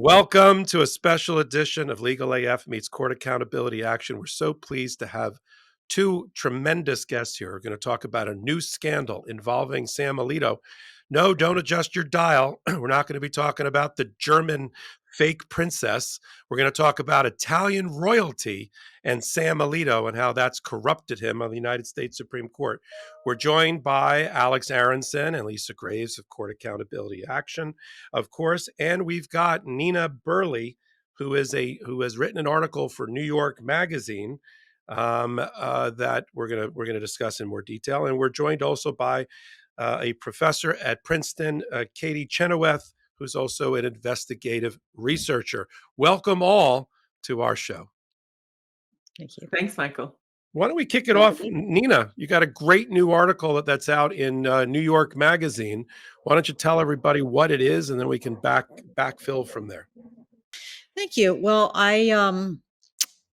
Welcome to a special edition of Legal AF Meets Court Accountability Action. We're so pleased to have two tremendous guests here. We're going to talk about a new scandal involving Sam Alito. No, don't adjust your dial. We're not going to be talking about the German fake princess. We're going to talk about Italian royalty and Sam Alito and how that's corrupted him on the United States Supreme Court. We're joined by Alex Aronson and Lisa Graves of Court Accountability Action, of course, and we've got Nina Burley, who has written an article for New York Magazine that we're gonna discuss in more detail, and we're joined also by a professor at Princeton, Katie Chenoweth, who's also an investigative researcher. Welcome all to our show. Thank you. Thanks, Michael. Why don't we kick it off? Nina, you got a great new article that's out in New York Magazine. Why don't you tell everybody what it is, and then we can backfill from there. Thank you. Well, I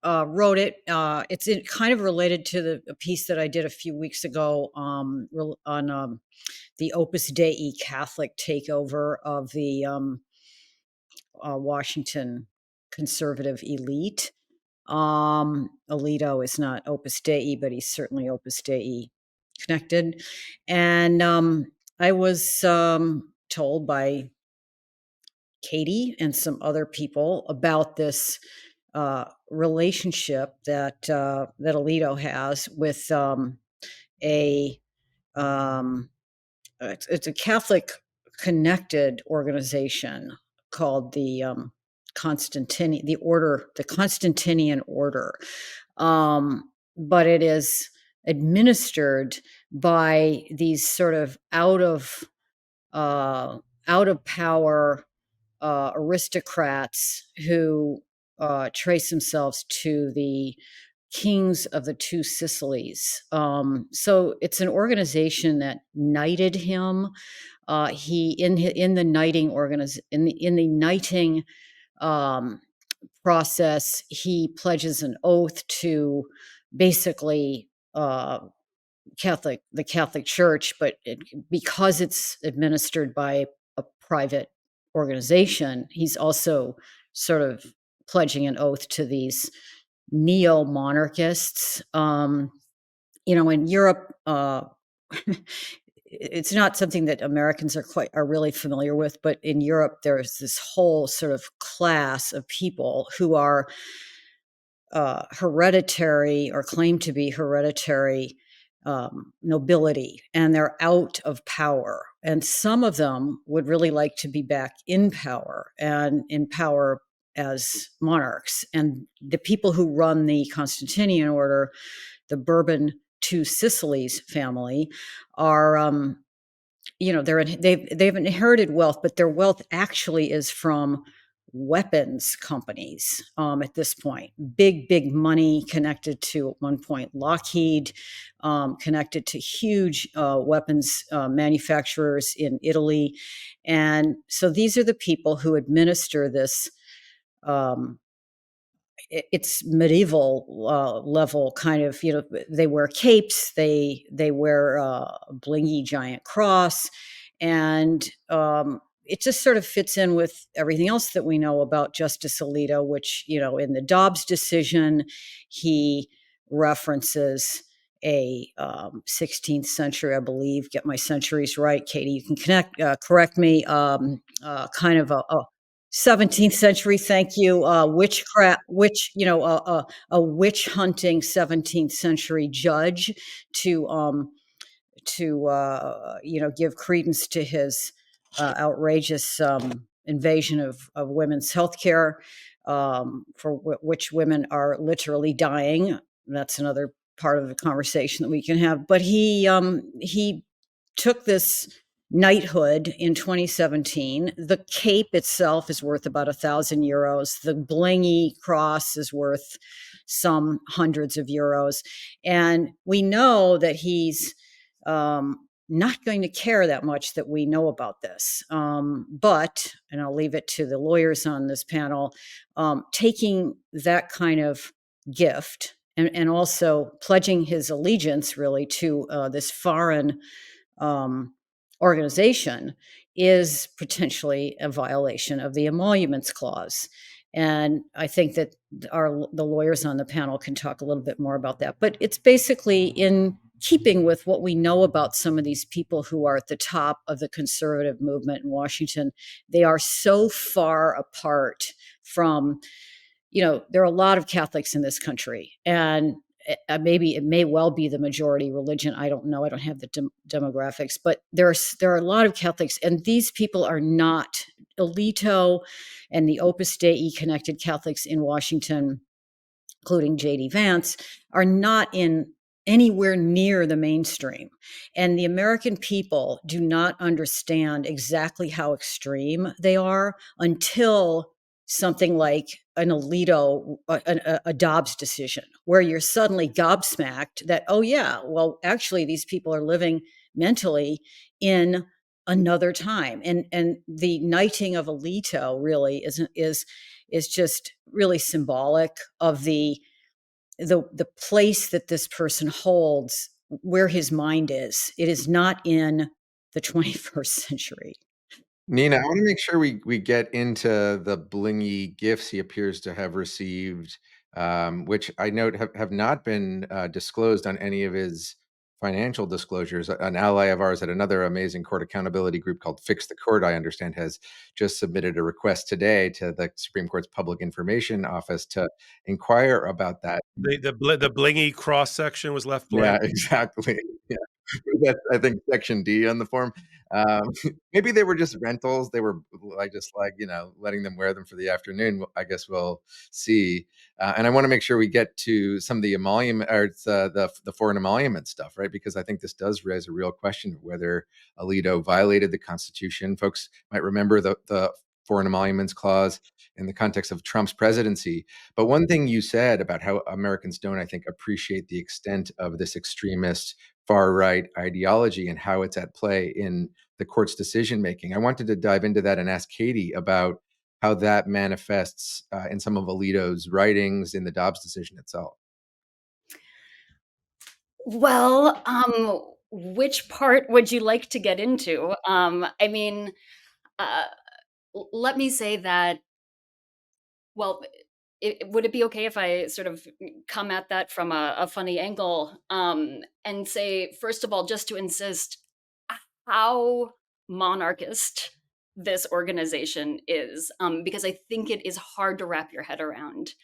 wrote it. It's kind of related to a piece that I did a few weeks ago on the Opus Dei Catholic takeover of the Washington conservative elite. Alito is not Opus Dei, but he's certainly Opus Dei connected. And I was told by Katie and some other people about this relationship that Alito has with it's a Catholic connected organization called the Constantinian Order, but it is administered by these sort of out of power aristocrats who trace themselves to the kings of the two Sicilies. So it's an organization that knighted him. He in the knighting process, he pledges an oath to basically the Catholic Church, but because it's administered by a private organization, he's also sort of pledging an oath to these neo-monarchists. In Europe, it's not something that Americans are really familiar with, but in Europe, there's this whole sort of class of people who are hereditary or claim to be hereditary nobility, and they're out of power. And some of them would really like to be back in power and in power as monarchs. And the people who run the Constantinian Order, the Bourbon Two Sicilies family, are they've inherited wealth, but their wealth actually is from weapons companies at this point. Big money connected to, at one point, Lockheed, connected to huge weapons manufacturers in Italy. And so these are the people who administer this it's medieval level kind of, they wear capes, they wear a blingy giant cross, and it just sort of fits in with everything else that we know about Justice Alito, which, in the Dobbs decision, he references a 16th century, I believe, get my centuries right, Katie, you can correct me, kind of a 17th century, thank you, witchcraft, a witch hunting 17th century judge to give credence to his outrageous invasion of women's health care, for which women are literally dying. That's another part of the conversation that we can have. But he took this knighthood in 2017. The cape itself is worth about €1,000. The blingy cross is worth some hundreds of euros. And we know that he's not going to care that much that we know about this. But, and I'll leave it to the lawyers on this panel, taking that kind of gift and also pledging his allegiance really to this foreign organization, is potentially a violation of the Emoluments Clause. And I think that the lawyers on the panel can talk a little bit more about that. But it's basically in keeping with what we know about some of these people who are at the top of the conservative movement in Washington. They are so far apart from, there are a lot of Catholics in this country, and maybe it may well be the majority religion. I don't know. I don't have the demographics, but there are a lot of Catholics, and these people are not Alito and the Opus Dei connected Catholics in Washington, including J.D. Vance, are not in anywhere near the mainstream. And the American people do not understand exactly how extreme they are until something like an Alito, a Dobbs decision, where you're suddenly gobsmacked that, oh, yeah, well, actually, these people are living mentally in another time. And the knighting of Alito really is just really symbolic of the place that this person holds, where his mind is. It is not in the 21st century. Nina, I want to make sure we get into the blingy gifts he appears to have received, which I note have not been disclosed on any of his financial disclosures. An ally of ours at another amazing court accountability group called Fix the Court, I understand, has just submitted a request today to the Supreme Court's Public Information Office to inquire about that. The blingy cross section was left Yeah, blank. exactly. Yeah. That's, I think, section D on the form. Maybe they were just rentals. They were just like, letting them wear them for the afternoon. I guess we'll see. And I want to make sure we get to some of the emolument or the foreign emolument stuff, right? Because I think this does raise a real question of whether Alito violated the Constitution. Folks might remember the foreign emoluments clause in the context of Trump's presidency. But one thing you said about how Americans don't, I think, appreciate the extent of this extremist far right ideology and how it's at play in the court's decision making. I wanted to dive into that and ask Katie about how that manifests in some of Alito's writings in the Dobbs decision itself. Well, which part would you like to get into? I mean, uh, let me say that, well, would it be okay if I sort of come at that from a funny angle, and say, first of all, just to insist how monarchist this organization is, because I think it is hard to wrap your head around,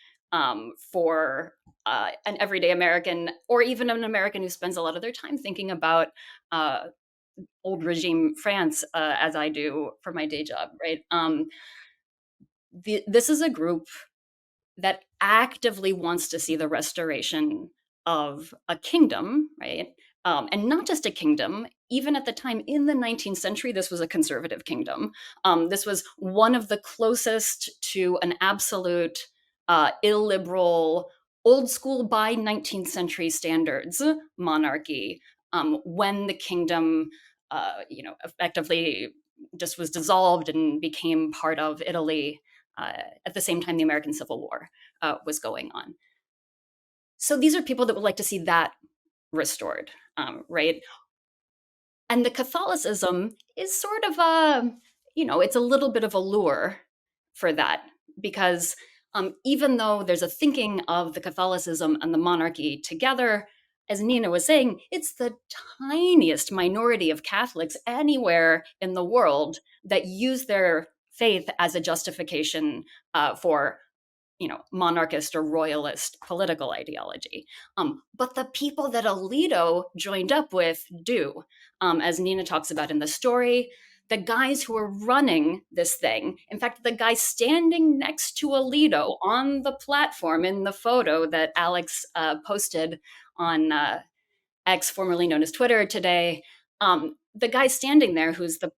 for an everyday American, or even an American who spends a lot of their time thinking about uh, old regime France, as I do for my day job, right? This is a group that actively wants to see the restoration of a kingdom, right? And not just a kingdom. Even at the time in the 19th century, this was a conservative kingdom. This was one of the closest to an absolute illiberal, old school by 19th century standards monarchy, when the kingdom, effectively just was dissolved and became part of Italy, at the same time the American Civil War was going on. So these are people that would like to see that restored, right? And the Catholicism is sort of it's a little bit of a lure for that, because even though there's a thinking of the Catholicism and the monarchy together, as Nina was saying, it's the tiniest minority of Catholics anywhere in the world that use their faith as a justification for monarchist or royalist political ideology. But the people that Alito joined up with do, as Nina talks about in the story. The guys who are running this thing, in fact, the guy standing next to Alito on the platform in the photo that Alex posted on X, formerly known as Twitter, today, the guy standing there, who's the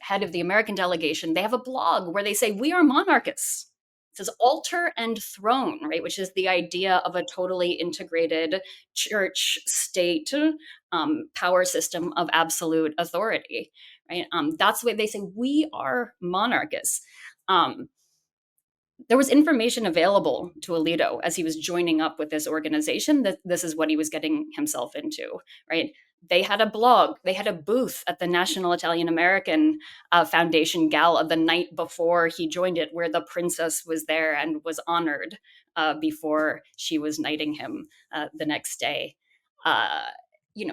head of the American delegation, they have a blog where they say, "We are monarchists." It says altar and throne, right, which is the idea of a totally integrated church state power system of absolute authority, right? That's the way they say we are monarchists. Um, there was information available to Alito as he was joining up with this organization that this is what he was getting himself into, right? They had a blog, they had a booth at the National Italian American Foundation Gala the night before he joined it, where the princess was there and was honored before she was knighting him the next day.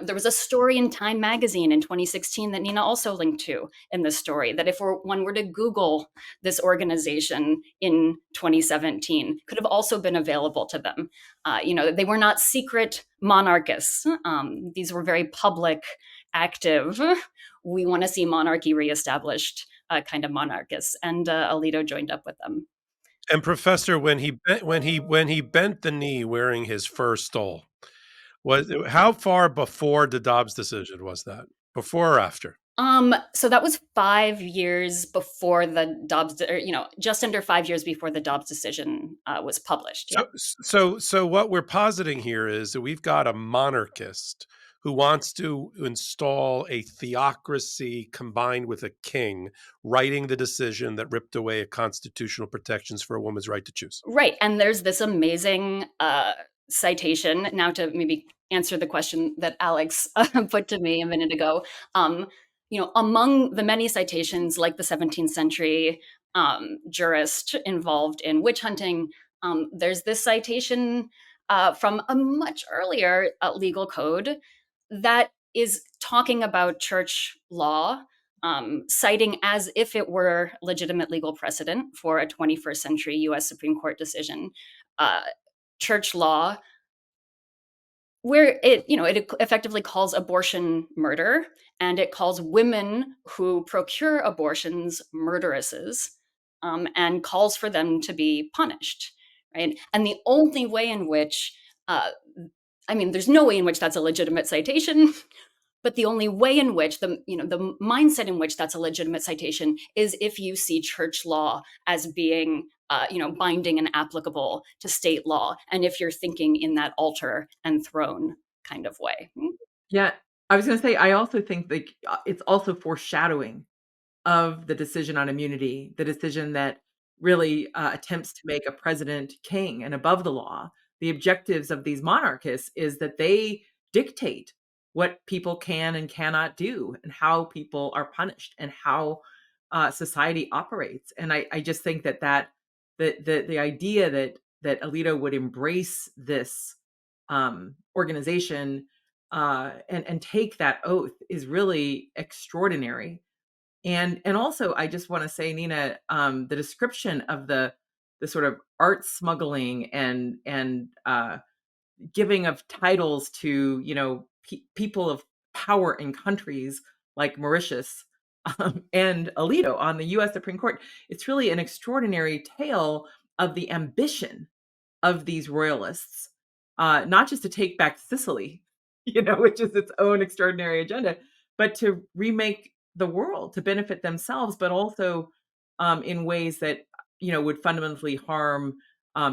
There was a story in Time magazine in 2016 that Nina also linked to in the story, that if one were to Google this organization in 2017, could have also been available to them. They were not secret monarchists. These were very public, active, we want to see monarchy reestablished kind of monarchists. And Alito joined up with them. And Professor, when he bent the knee wearing his fur stole, how far before the Dobbs decision was that? Before or after? So that was 5 years before the Dobbs, just under 5 years before the Dobbs decision was published. Yeah. So what we're positing here is that we've got a monarchist who wants to install a theocracy combined with a king, writing the decision that ripped away constitutional protections for a woman's right to choose. Right. And there's this amazing citation now to maybe answer the question that Alex put to me a minute ago. Among the many citations, like the 17th century jurist involved in witch hunting, there's this citation from a much earlier legal code that is talking about church law, citing as if it were legitimate legal precedent for a 21st century US Supreme Court decision, church law, where it effectively calls abortion murder, and it calls women who procure abortions murderesses, and calls for them to be punished, right? And the only way in which, there's no way in which that's a legitimate citation, but the only way in which the mindset in which that's a legitimate citation is if you see church law as being binding and applicable to state law, and if you're thinking in that altar and throne kind of way. Yeah, I was going to say, I also think that it's also foreshadowing of the decision on immunity, the decision that really attempts to make a president king and above the law. The objectives of these monarchists is that they dictate what people can and cannot do, and how people are punished, and how society operates. And I just think that the idea that Alito would embrace this organization and take that oath is really extraordinary. And also, I just want to say, Nina, the description of the sort of art smuggling and giving of titles to people of power in countries like Mauritius and Alito on the U.S. Supreme Court. It's really an extraordinary tale of the ambition of these royalists, not just to take back Sicily, which is its own extraordinary agenda, but to remake the world to benefit themselves, but also in ways that would fundamentally harm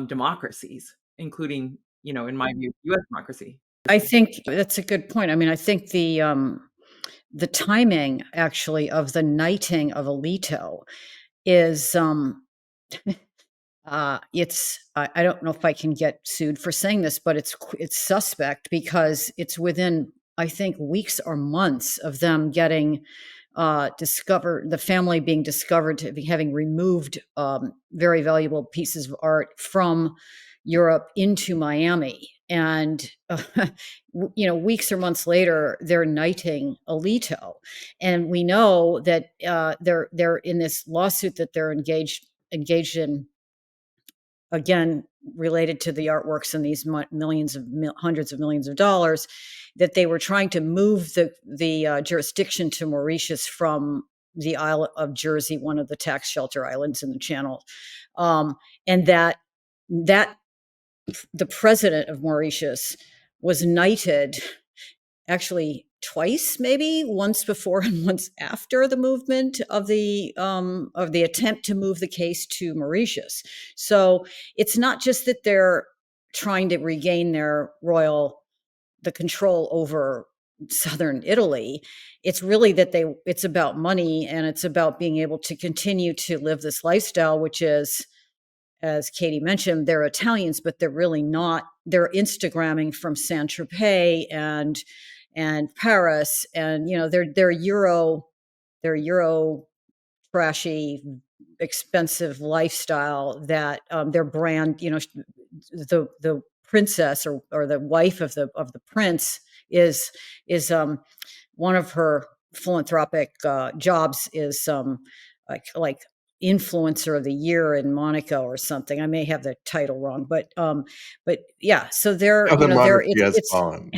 democracies, including in my view, U.S. democracy. I think that's a good point. I think the timing actually of the knighting of Alito is it's I don't know if I can get sued for saying this, but it's suspect, because it's within, I think, weeks or months of them getting discovered, the family being discovered to be having removed very valuable pieces of art from Europe into Miami. And, weeks or months later, they're knighting Alito. And we know that they're in this lawsuit that they're engaged in, again, related to the artworks and these hundreds of millions of dollars, that they were trying to move the jurisdiction to Mauritius from the Isle of Jersey, one of the tax shelter islands in the Channel, and that the president of Mauritius was knighted actually twice, maybe once before and once after the movement of the attempt to move the case to Mauritius. So it's not just that they're trying to regain the control over southern Italy. It's really that it's about money, and it's about being able to continue to live this lifestyle, which is as Katie mentioned, they're Italians, but they're really not. They're Instagramming from Saint Tropez and Paris, and they're Euro trashy, expensive lifestyle that their brand, the princess or the wife of the prince is one of her philanthropic jobs is like influencer of the year in Monaco or something. I may have the title wrong, but yeah. So How the they're monarchy has it's fallen.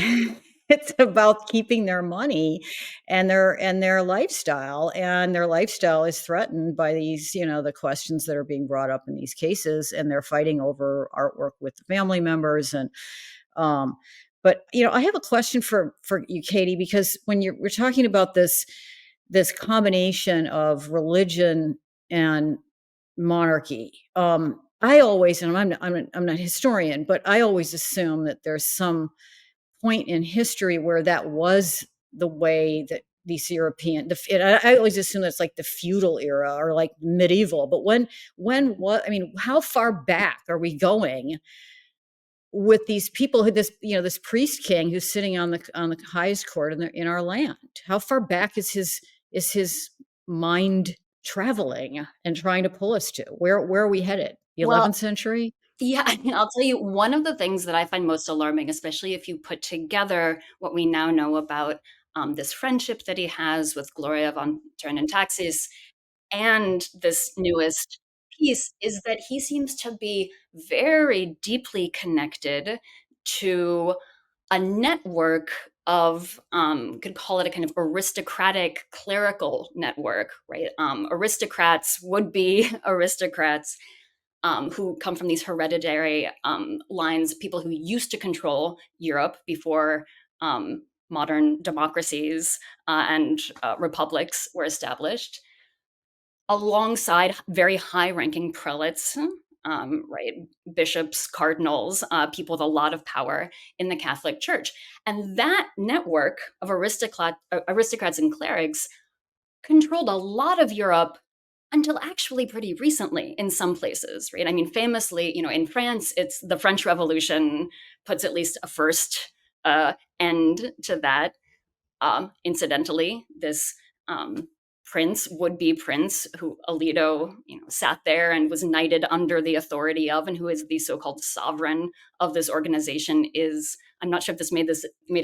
it's about keeping their money and their lifestyle, and their lifestyle is threatened by these, the questions that are being brought up in these cases, and they're fighting over artwork with the family members. And but I have a question for you, Katie, because when we're talking about this combination of religion and monarchy, I always, and I'm not a historian, but I always assume that there's some point in history where that was the way that these I always assume that's like the feudal era or like medieval. But what, I mean, how far back are we going with these people this priest king who's sitting on the highest court in our land? How far back is his mind traveling and trying to pull us to? Where are we headed? The Well, 11th century? yeah, I mean, I'll tell you, one of the things that I find most alarming, especially if you put together what we now know about this friendship that he has with Gloria von Turn Taxis and this newest piece, is that he seems to be very deeply connected to a network of could call it a kind of aristocratic clerical network, right? Aristocrats, would be aristocrats, who come from these hereditary lines, people who used to control Europe before modern democracies and republics were established, alongside very high-ranking prelates, right, bishops, cardinals, people with a lot of power in the Catholic Church. And that network of aristocrats and clerics controlled a lot of Europe until actually pretty recently in some places, right? I mean, famously, in France, it's the French Revolution puts at least a first end to that. Incidentally, this would-be prince, who Alito, sat there and was knighted under the authority of, and who is the so-called sovereign of this organization, is, I'm not sure if this made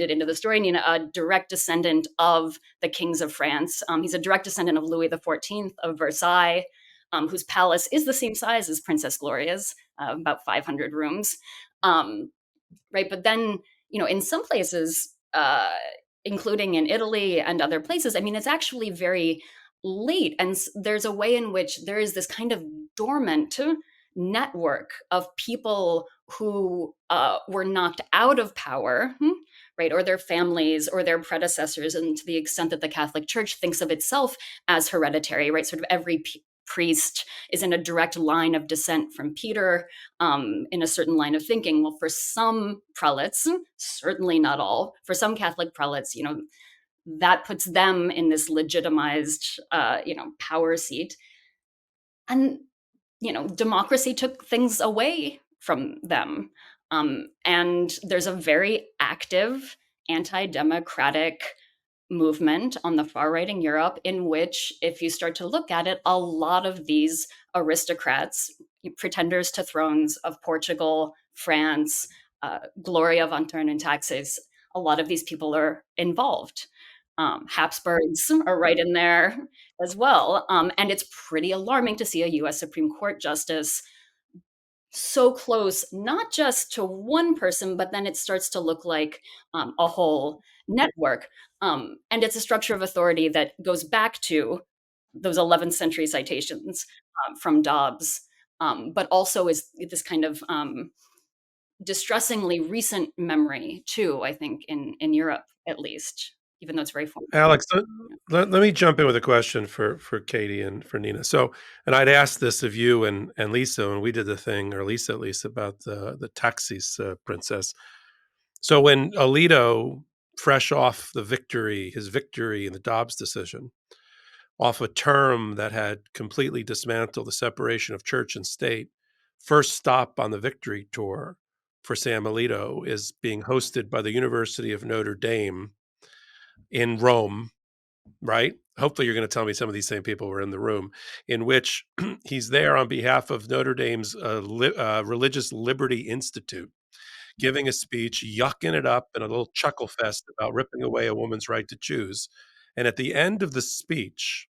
it into the story, Nina, a direct descendant of the kings of France. He's a direct descendant of Louis XIV of Versailles, whose palace is the same size as Princess Gloria's, about 500 rooms. Right, but then, in some places, including in Italy and other places, I mean, it's actually very late. And there's a way in which there is this kind of dormant network of people who were knocked out of power, right, or their families or their predecessors. And to the extent that the Catholic Church thinks of itself as hereditary, right, sort of every priest is in a direct line of descent from Peter, in a certain line of thinking. Well, for some prelates, certainly not all, for some Catholic prelates, that puts them in this legitimized, power seat. And, democracy took things away from them. And there's a very active anti-democratic movement on the far right in Europe, in which, if you start to look at it, a lot of these aristocrats, pretenders to thrones of Portugal, France, Gloria von Turn and Taxis, a lot of these people are involved. Habsburgs are right in there as well. And it's pretty alarming to see a US Supreme Court justice so close, not just to one person, but then it starts to look like a whole network. And it's a structure of authority that goes back to those 11th century citations from Dobbs, but also is this kind of distressingly recent memory too, I think, in Europe, at least, even though it's very formal. Alex, let me jump in with a question for Katie and for Nina. So, and I'd asked this of you and Lisa when we did the thing, or Lisa at least, about the Taxis princess. So when Alito, fresh off his victory in the Dobbs decision, off a term that had completely dismantled the separation of church and state, first stop on the victory tour for Sam Alito is being hosted by the University of Notre Dame in Rome, right? Hopefully, you're going to tell me some of these same people were in the room, in which he's there on behalf of Notre Dame's Religious Liberty Institute, giving a speech, yucking it up in a little chuckle fest about ripping away a woman's right to choose. And at the end of the speech,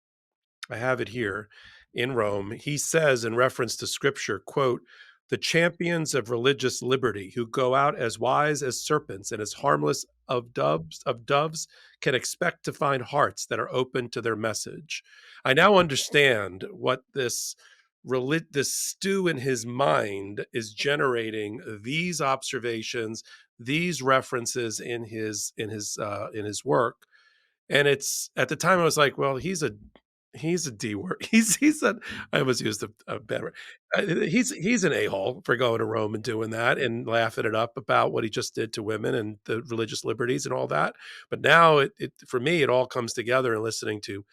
I have it here in Rome, he says in reference to scripture, quote, "The champions of religious liberty who go out as wise as serpents and as harmless of doves can expect to find hearts that are open to their message." I now understand what this stew in his mind is generating these observations, these references in his work. And it's at the time I was like, well, he's a D word. He's a I almost used a bad word. He's an a-hole for going to Rome and doing that and laughing it up about what he just did to women and the religious liberties and all that. But now it for me, it all comes together in listening to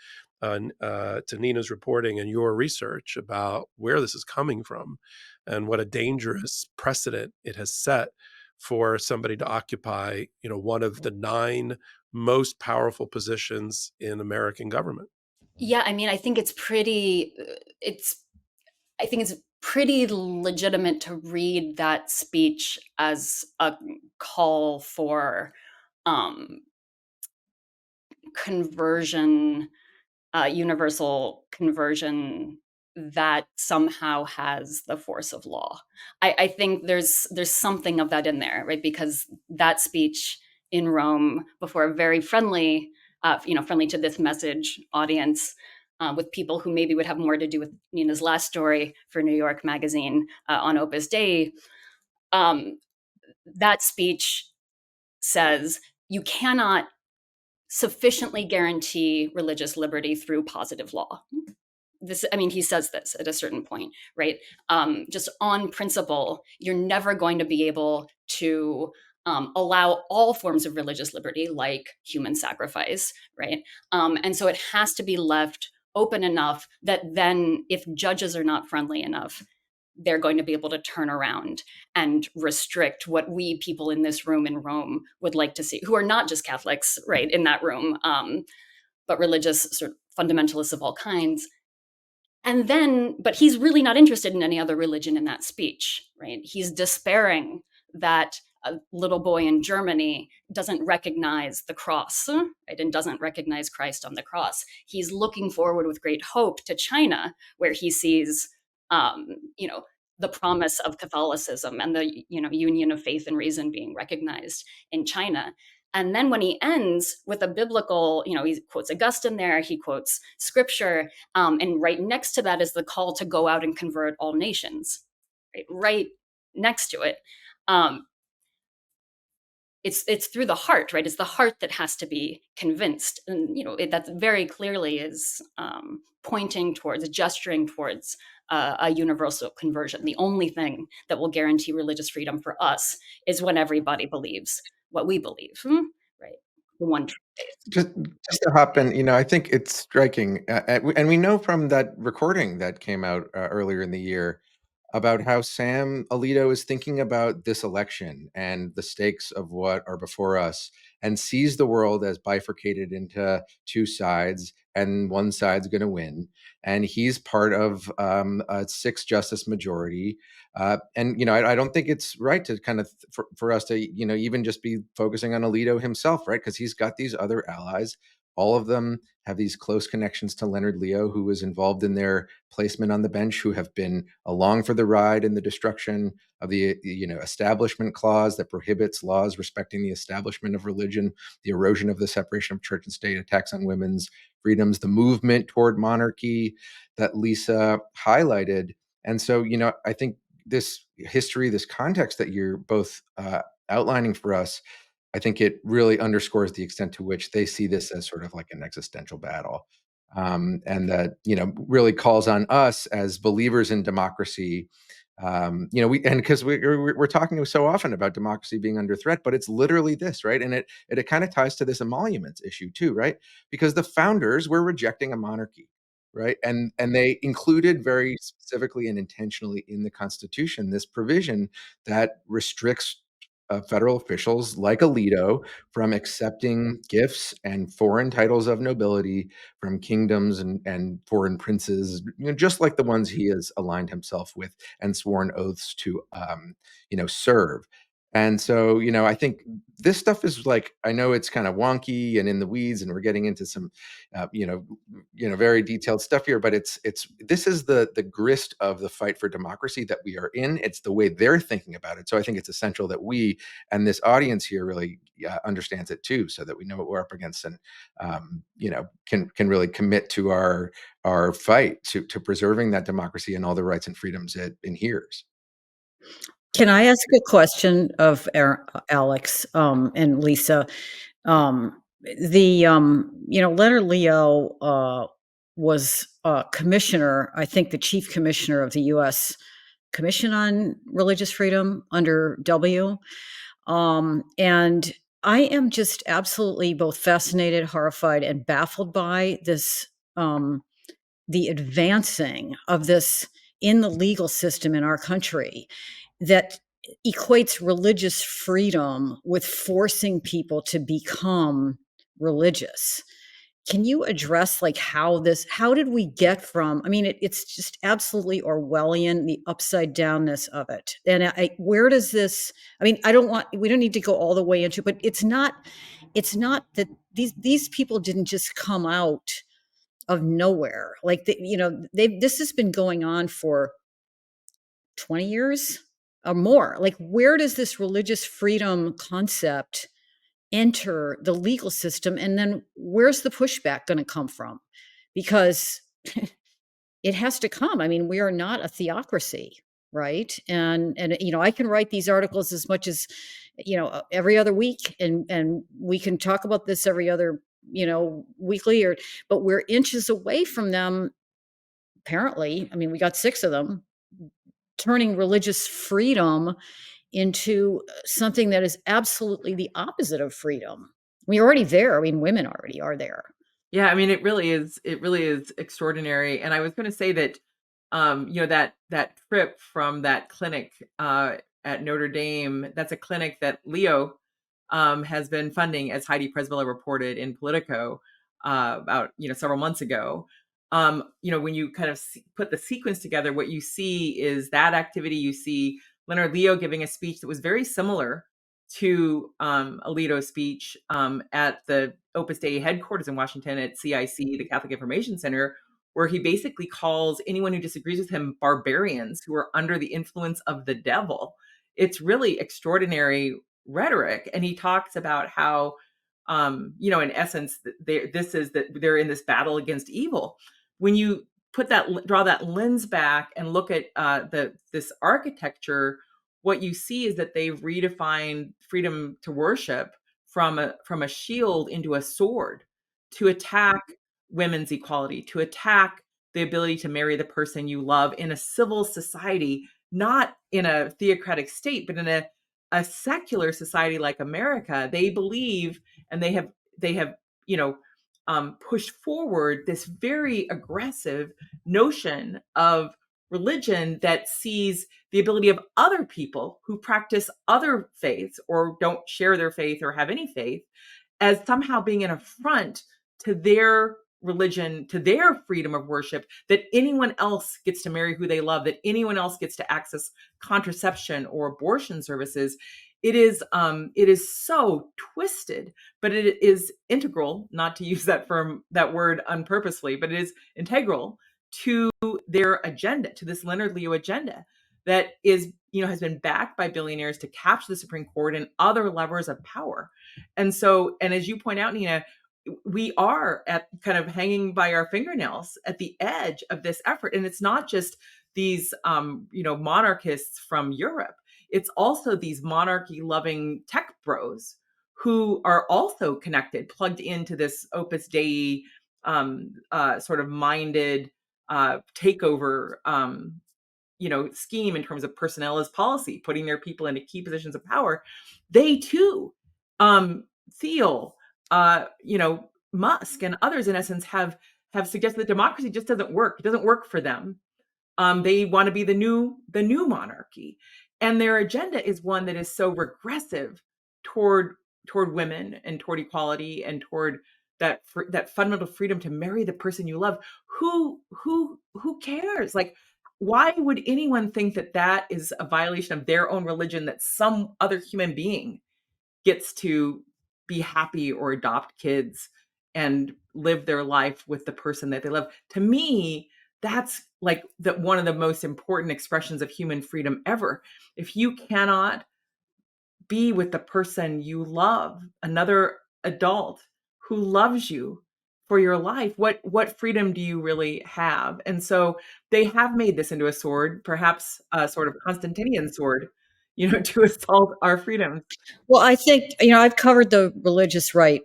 Nina's reporting and your research about where this is coming from and what a dangerous precedent it has set for somebody to occupy, one of the 9 most powerful positions in American government. Yeah, I mean, I think it's pretty legitimate to read that speech as a call for conversion, universal conversion that somehow has the force of law. I think there's something of that in there, right? Because that speech in Rome before a very friendly, friendly to this message audience, with people who maybe would have more to do with Nina's last story for New York Magazine on Opus Dei. That speech says you cannot sufficiently guarantee religious liberty through positive law. He says this at a certain point, right? Just on principle, you're never going to be able to allow all forms of religious liberty, like human sacrifice, right? And so it has to be left open enough that then, if judges are not friendly enough, they're going to be able to turn around and restrict what we people in this room in Rome would like to see, who are not just Catholics, right, in that room, but religious sort of fundamentalists of all kinds. And then, but he's really not interested in any other religion in that speech, right? He's despairing that a little boy in Germany doesn't recognize the cross, right, and doesn't recognize Christ on the cross. He's looking forward with great hope to China, where he sees, the promise of Catholicism and the, union of faith and reason being recognized in China. And then when he ends with a biblical, he quotes Augustine there, he quotes scripture, and right next to that is the call to go out and convert all nations, right next to it. It's through the heart, right? It's the heart that has to be convinced, and that very clearly is pointing towards, gesturing towards a universal conversion. The only thing that will guarantee religious freedom for us is when everybody believes what we believe, right? The one truth. Just to hop in, I think it's striking, and we know from that recording that came out earlier in the year about how Sam Alito is thinking about this election and the stakes of what are before us, and sees the world as bifurcated into 2 sides, and one side's going to win. And he's part of a 6 justice majority. And I don't think it's right to kind of for us to even just be focusing on Alito himself, right? Because he's got these other allies. All of them have these close connections to Leonard Leo, who was involved in their placement on the bench, who have been along for the ride in the destruction of the establishment clause that prohibits laws respecting the establishment of religion, the erosion of the separation of church and state, attacks on women's freedoms, the movement toward monarchy that Lisa highlighted. And so, I think this history, this context that you're both outlining for us, I think it really underscores the extent to which they see this as sort of like an existential battle. And that, really calls on us as believers in democracy. Because we're talking so often about democracy being under threat, but it's literally this, right? And it kind of ties to this emoluments issue too, right? Because the founders were rejecting a monarchy, right? And they included very specifically and intentionally in the Constitution this provision that restricts federal officials like Alito from accepting gifts and foreign titles of nobility from kingdoms and foreign princes, just like the ones he has aligned himself with and sworn oaths to, serve. And so, I think this stuff is like, I know it's kind of wonky and in the weeds, and we're getting into some, uh, you know, very detailed stuff here. But this is the grist of the fight for democracy that we are in. It's the way they're thinking about it. So I think it's essential that we and this audience here really understands it too, so that we know what we're up against, and can really commit to our fight to preserving that democracy and all the rights and freedoms it inheres. Can I ask a question of Alex, and Lisa? Leonard Leo was commissioner, I think the chief commissioner of the U.S. Commission on Religious Freedom under W. And I am just absolutely both fascinated, horrified, and baffled by this, the advancing of this in the legal system in our country that equates religious freedom with forcing people to become religious. Can you address like how did we get from, I mean, it's just absolutely Orwellian, the upside downness of it. And where does this, I mean, we don't need to go all the way into, but it's not that these people didn't just come out of nowhere. Like, this has been going on for 20 years or more. Like, where does this religious freedom concept enter the legal system? And then where's the pushback going to come from? Because it has to come. I mean, we are not a theocracy, right? And I can write these articles as much as, every other week, and we can talk about this every other, weekly, but we're inches away from them. Apparently, I mean, we got 6 of them turning religious freedom into something that is absolutely the opposite of freedom. We're already there. I mean, women already are there. Yeah, I mean, it really is extraordinary. And I was going to say that, that trip from that clinic at Notre Dame, that's a clinic that Leo has been funding, as Heidi Presvilla reported in Politico about several months ago. When you kind of put the sequence together, what you see is that activity. You see Leonard Leo giving a speech that was very similar to Alito's speech at the Opus Dei headquarters in Washington at CIC, the Catholic Information Center, where he basically calls anyone who disagrees with him barbarians who are under the influence of the devil. It's really extraordinary rhetoric. And he talks about how, in essence, they're in this battle against evil. When you draw that lens back and look at this architecture, what you see is that they've redefined freedom to worship from a shield into a sword to attack women's equality, to attack the ability to marry the person you love in a civil society, not in a theocratic state, but in a secular society like America. They believe, and they have pushed forward this very aggressive notion of religion that sees the ability of other people who practice other faiths or don't share their faith or have any faith as somehow being an affront to their religion, to their freedom of worship, that anyone else gets to marry who they love, that anyone else gets to access contraception or abortion services. It is so twisted, but it is integral, not to use that word unpurposely, but it is integral to their agenda, to this Leonard Leo agenda that has been backed by billionaires to capture the Supreme Court and other levers of power. And as you point out, Nina, we are at kind of hanging by our fingernails at the edge of this effort. And it's not just these, monarchists from Europe. It's also these monarchy loving tech bros who are also connected, plugged into this Opus Dei sort of minded takeover, scheme in terms of personnel as policy, putting their people into key positions of power. They too feel, Musk and others, in essence, have have suggested that democracy just doesn't work. It doesn't work for them. They want to be the new monarchy, and their agenda is one that is so regressive toward women and toward equality and toward that fundamental freedom to marry the person you love. Who cares? Like, why would anyone think that that is a violation of their own religion, that some other human being gets to be happy or adopt kids and live their life with the person that they love? To me, that's like one of the most important expressions of human freedom ever. If you cannot be with the person you love, another adult who loves you for your life, what freedom do you really have? And so they have made this into a sword, perhaps a sort of Constantinian sword, to assault our freedoms. Well, I think, I've covered the religious right,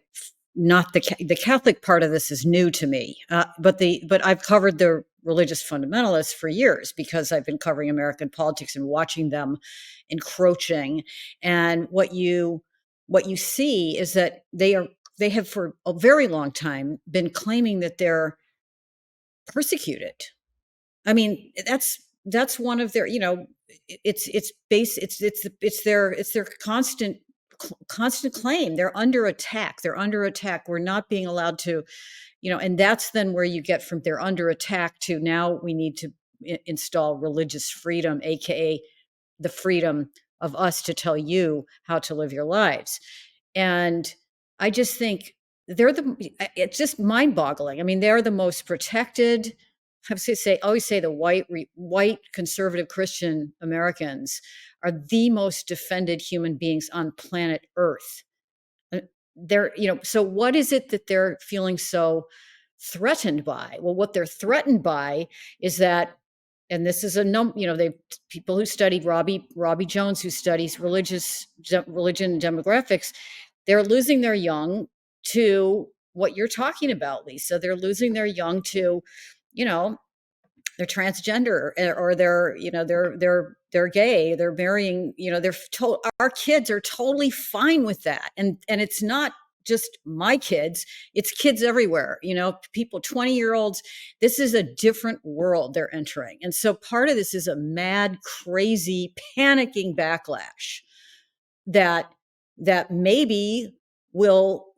not the Catholic part of this is new to me, but I've covered the religious fundamentalists for years because I've been covering American politics and watching them encroaching. And what you see is that they have for a very long time been claiming that they're persecuted. I mean, that's one of their, it's their constant claim. They're under attack. They're under attack. We're not being allowed to, and that's then where you get from they're under attack to now we need to install religious freedom, aka the freedom of us to tell you how to live your lives. And I just think it's just mind boggling. I mean, they're the most protected. I always say the white conservative Christian Americans are the most defended human beings on planet Earth. So what is it that they're feeling so threatened by? Well, what they're threatened by is that, and this is they people who studied Robbie Jones, who studies religion and demographics, they're losing their young to what you're talking about, Lisa. They're losing their young to, they're transgender, or they're gay, they're marrying, our kids are totally fine with that. And it's not just my kids, it's kids everywhere, people, 20-year-olds. This is a different world they're entering. And so part of this is a mad, crazy, panicking backlash that maybe will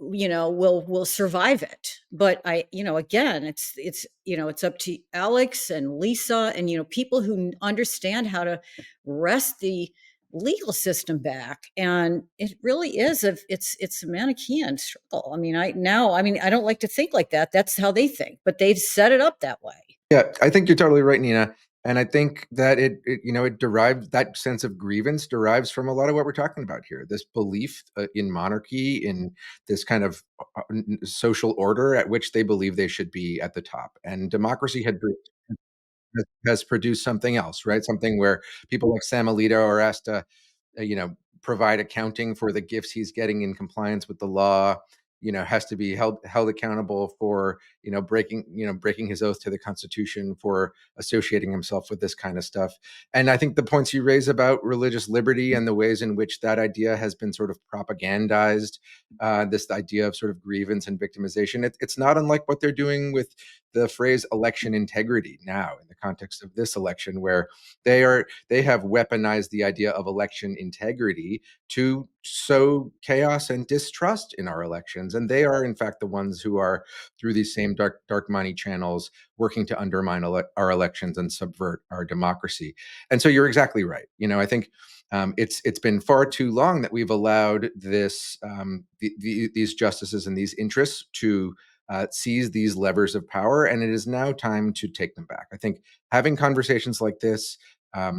survive it. But again, it's up to Alex and Lisa and, people who understand how to wrest the legal system back. And it really is it's a Manichaean struggle. I don't like to think like that. That's how they think, but they've set it up that way. Yeah, I think you're totally right, Nina. And I think that it derives, that sense of grievance derives from a lot of what we're talking about here. This belief in monarchy, in this kind of social order at which they believe they should be at the top. And democracy has produced something else, right? Something where people like Sam Alito are asked to, provide accounting for the gifts he's getting in compliance with the law. Has to be held accountable for, breaking his oath to the Constitution, for associating himself with this kind of stuff. And I think the points you raise about religious liberty and the ways in which that idea has been sort of propagandized, this idea of sort of grievance and victimization, it's not unlike what they're doing with the phrase election integrity now in the context of this election, where they have weaponized the idea of election integrity to sow chaos and distrust in our elections. And they are, in fact, the ones who are, through these same dark money channels, working to undermine our elections and subvert our democracy. And so you're exactly right. I think it's been far too long that we've allowed this these justices and these interests to seize these levers of power, and it is now time to take them back. I think having conversations like this,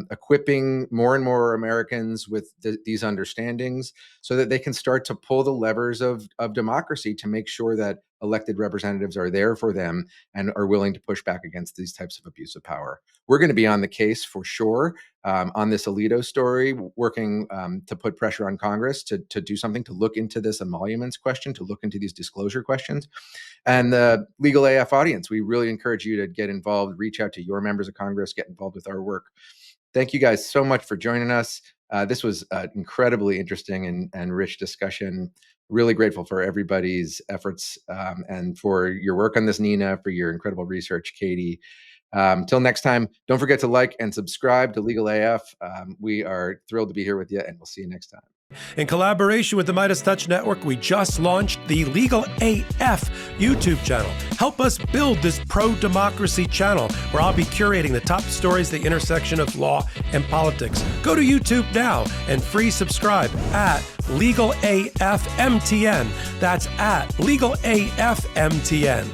equipping more and more Americans with these understandings so that they can start to pull the levers of democracy to make sure that elected representatives are there for them and are willing to push back against these types of abuse of power. We're going to be on the case for sure on this Alito story, working to put pressure on Congress to do something, to look into this emoluments question, to look into these disclosure questions. And the Legal AF audience, we really encourage you to get involved, reach out to your members of Congress, get involved with our work. Thank you guys so much for joining us. This was incredibly interesting and rich discussion. Really grateful for everybody's efforts and for your work on this, Nina, for your incredible research, Katie. Till next time, don't forget to like and subscribe to Legal AF. We are thrilled to be here with you, and we'll see you next time. In collaboration with the Midas Touch Network, we just launched the Legal AF YouTube channel. Help us build this pro-democracy channel where I'll be curating the top stories at the intersection of law and politics. Go to YouTube now and free subscribe at Legal AF MTN. That's at Legal AF MTN.